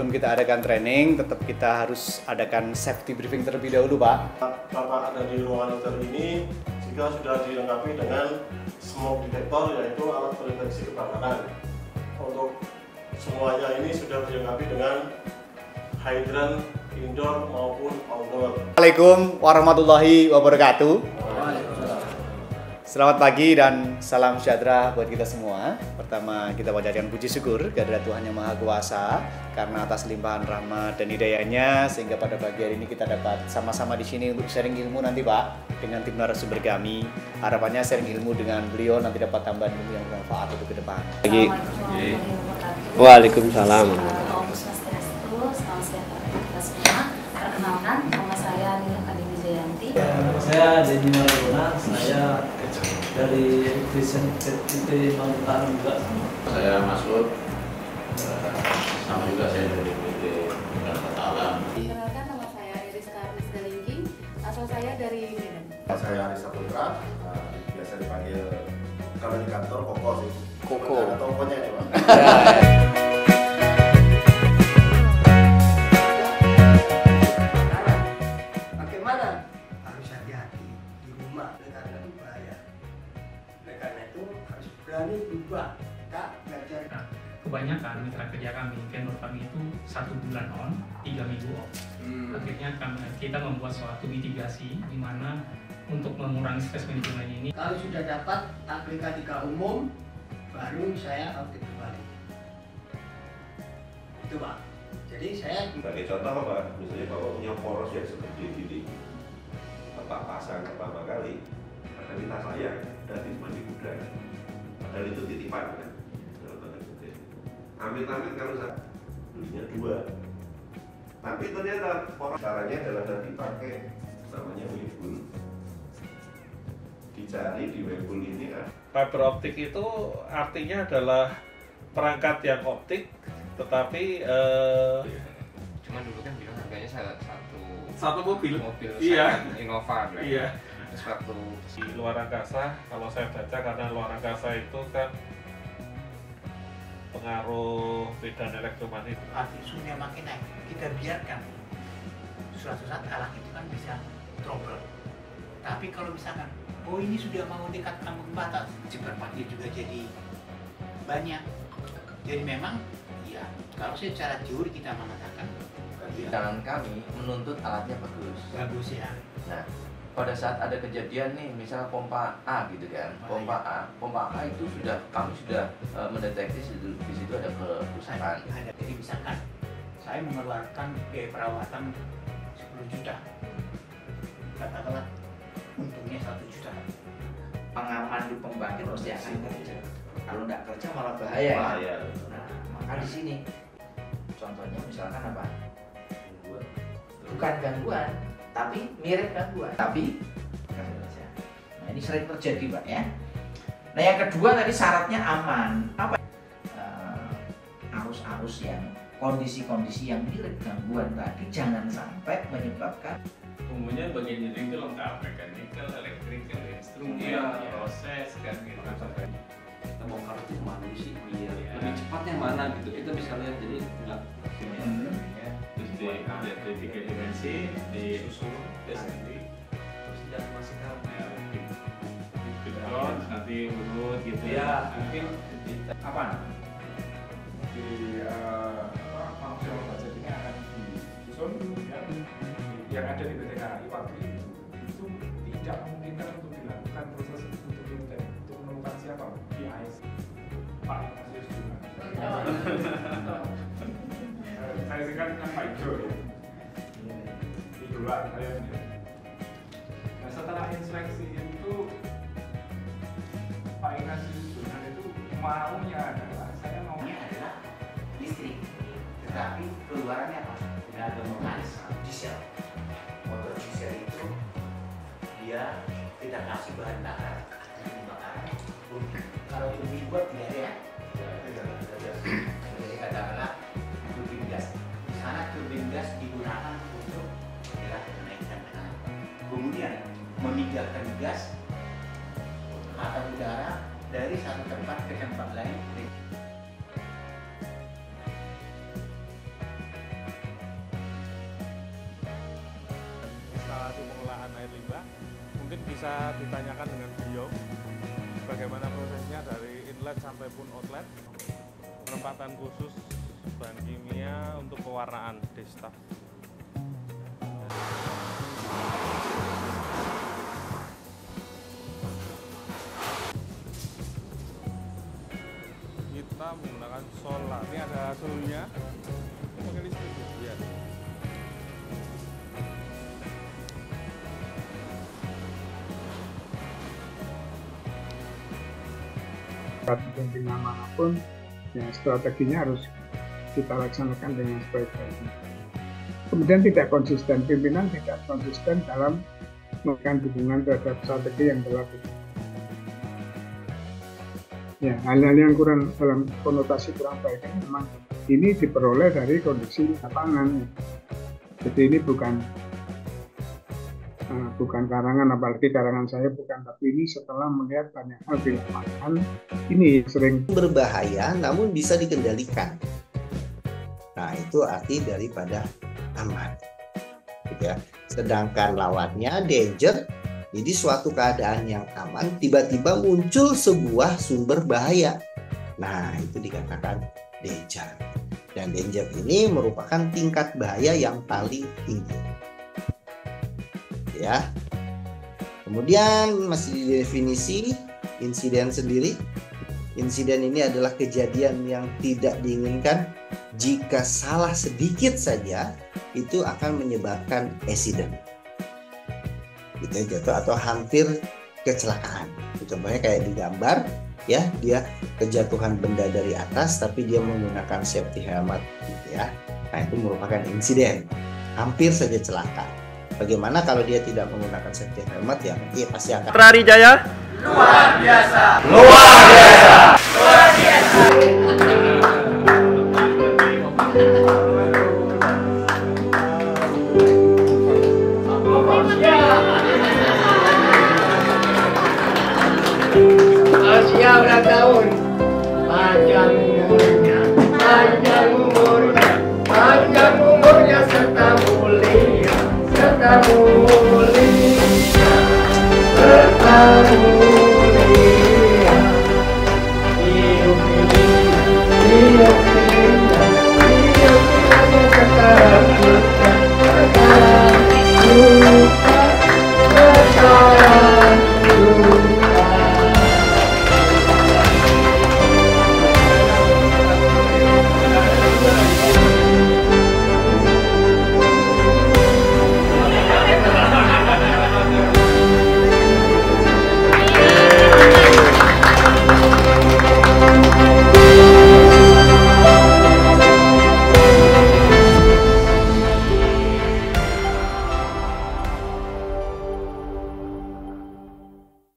sebelum kita adakan training, tetap kita harus adakan safety briefing terlebih dahulu, Pak. Bapak ada di ruangan hotel ini jika sudah dilengkapi dengan smoke detector, yaitu alat pendeteksi kebakaran. Untuk semuanya ini sudah dilengkapi dengan hydrant indoor maupun outdoor. Assalamualaikum warahmatullahi wabarakatuh. Selamat pagi dan salam sejahtera buat kita semua. Pertama kita panjatkan puji syukur kehadirat Tuhan Yang Maha Kuasa karena atas limpahan rahmat dan hidayahnya sehingga pada pagi hari ini kita dapat sama-sama di sini untuk sharing ilmu nanti, Pak, dengan tim narasumber kami. Harapannya sharing ilmu dengan beliau nanti dapat tambahan ilmu yang bermanfaat untuk ke depan. Waalaikumsalam. Om Swastiastu, salam sejahtera kita semua. Perkenalkan, nama saya Nina Kadini Jayanti. Saya Denny Margona, saya dari Kristen PT Mantan juga. Saya Masud, sama juga saya dari PT Mantan Alam. Perkenalkan, nama saya Iriska Prisdalingking, asal saya dari Medan. Saya Arisa Putra, biasa dipanggil kalau di kantor Koko sih. Koko. Ada tokonya ya, Pak. Bagaimana? Harus hati-hati di rumah karena itu bahaya. Oleh karena itu harus berani berubah. Kak, belajar. Nah, kebanyakan mitra kerja kami, vendor kami itu 1 bulan on, 3 minggu off. Akhirnya kita membuat suatu mitigasi di mana untuk mengurangi stres manajemen ini. Kalau sudah dapat aplikatika umum, baru saya audit kembali. Itu Pak. Jadi saya sebagai contoh Pak, misalnya Bapak punya poros yang seperti ini, Bapak pasang pertama kali, ada minta saya dan mandi gudang, padahal itu titipan kan. Amit-amit kalau saya belinya 2, tapi ternyata poros caranya adalah nanti pakai namanya Webull. Dicari di Webull ini kan. Fiber optik itu artinya adalah perangkat yang optik, tetapi cuman dulu kan bilang harganya satu mobil iya. Innova iya. Satu di luar angkasa, kalau saya baca karena luar angkasa itu kan pengaruh medan elektromagnetik. suhunya makin naik, kita biarkan suatu saat alat itu kan bisa trouble. Tapi kalau misalkan, oh ini sudah mau dekat ambang batas, cepat pagi juga jadi banyak. Jadi memang, ya kalau secara teori kita mengatakan jalan kami menuntut alatnya bagus. Bagus ya. Nah, pada saat ada kejadian nih, misalnya pompa A gitu kan, pompa A itu kami sudah mendeteksi di situ ada kerusakan. Jadi misalkan saya mengeluarkan biaya perawatan 10 juta, katakanlah untungnya 1 juta. Pengaman di pembangkit pasti akan kerja. Kalau nggak kerja malah bahaya. Nah, maka di sini contohnya misalkan apa? Bukan gangguan, tapi mirip gangguan. Tapi kerja. Nah ini sering terjadi Pak ya. Nah yang kedua tadi syaratnya aman. Apa? Arus-arus yang kondisi-kondisi yang mirip gangguan tadi jangan sampai menyebabkan. Umumnya bagian itu lengkap, mechanical, electrical, instrumen, proses kan gitu. Kita bongkar itu mana sih? Lebih cepatnya mana gitu? Kita bisa lihat jadi nggak terus di 3 dimensi di susun nanti terus tidak masukkan nanti urut gitu Ya mungkin apa? Di manusia budget ini akan disusun yang ada di PT KAI waktu itu tidak memungkinkan untuk dilakukan proses untuk menemukan siapa BIS Pak Ignatius juga. Saya singkat dengan Pak Ijo ya. Idola saya. Nah setelah inspeksi itu Pak Ignatius juga itu maunya adalah Listrik, tetapi keluarannya apa? Tidak ada mekanis, diesel. Motor diesel itu dia tidak kasih bahan bakar, kalau itu dibuat tidak ada ya. Jadi katakanlah turbin gas, di sana turbin gas digunakan untuk kenaikan tenaga. Kemudian memindahkan gas atau udara dari satu tempat ke tempat lain. bisa ditanyakan dengan beliau bagaimana prosesnya dari inlet sampai pun outlet, penempatan khusus bahan kimia untuk pewarnaan destaff. Kita menggunakan solar. Ini ada suhunya. Pakai listrik ya. Pimpinan manapun, ya strateginya harus kita laksanakan dengan sebaik-baiknya. Kemudian tidak konsisten, pimpinan tidak konsisten dalam memberikan dukungan terhadap strategi yang berlaku. Ya, hal-hal yang kurang dalam konotasi kurang baik memang ini diperoleh dari kondisi lapangan. Jadi ini bukan karangan, apalagi karangan saya bukan, tapi ini setelah melihat banyak hal di lapangan, ini sering berbahaya namun bisa dikendalikan. Nah, itu arti daripada aman, gitu ya. Sedangkan lawannya danger, jadi suatu keadaan yang aman tiba-tiba muncul sebuah sumber bahaya. Nah, itu dikatakan danger. Dan danger ini merupakan tingkat bahaya yang paling tinggi. Ya. Kemudian masih di definisi insiden sendiri. Insiden ini adalah kejadian yang tidak diinginkan. Jika salah sedikit saja itu akan menyebabkan accident. Itu jatuh atau hampir kecelakaan. Contohnya kayak di gambar ya, dia kejatuhan benda dari atas tapi dia menggunakan safety helmet gitu ya. Nah, itu merupakan insiden. Hampir saja celaka. Bagaimana kalau dia tidak menggunakan safety helmet, ya dia pasti akan. Trari Jaya luar biasa. Luar biasa. Luar biasa. Usia ulang tahun panjang